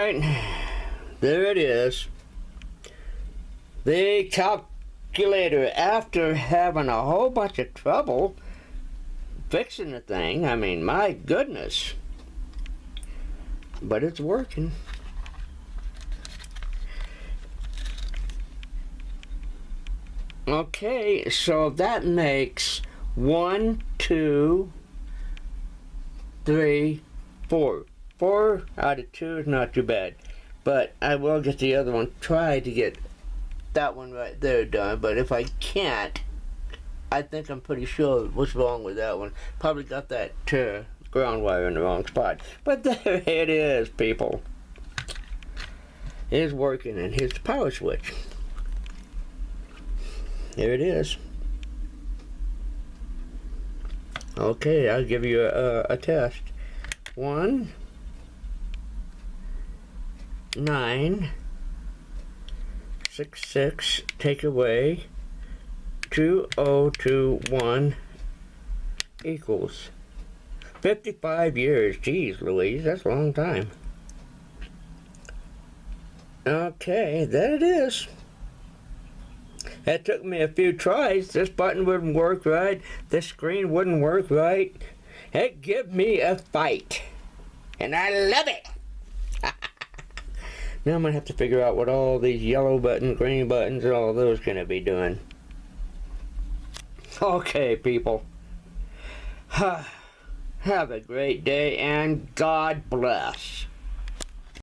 Alright, there it is. The calculator, after having a whole bunch of trouble fixing the thing, I mean, my goodness. But it's working. Okay, so that makes 1, 2, 3, 4. 4 out of 2 is not too bad. But I will get the other one, try to get that one right there done. But if I can't, I think I'm pretty sure what's wrong with that one. Probably got that ground wire in the wrong spot. But there it is, people. It is working, and here's the power switch. There it is. Okay, I'll give you a test. 1, 9, 6, 6, take away 2021 equals 55 years. Geez Louise, that's a long time. Okay, there it is. That took me a few tries. This button wouldn't work right. This screen wouldn't work right. It gave me a fight. And I love it. Now I'm going to have to figure out what all these yellow buttons, green buttons, and all those going to be doing. Okay, people. Have a great day, and God bless.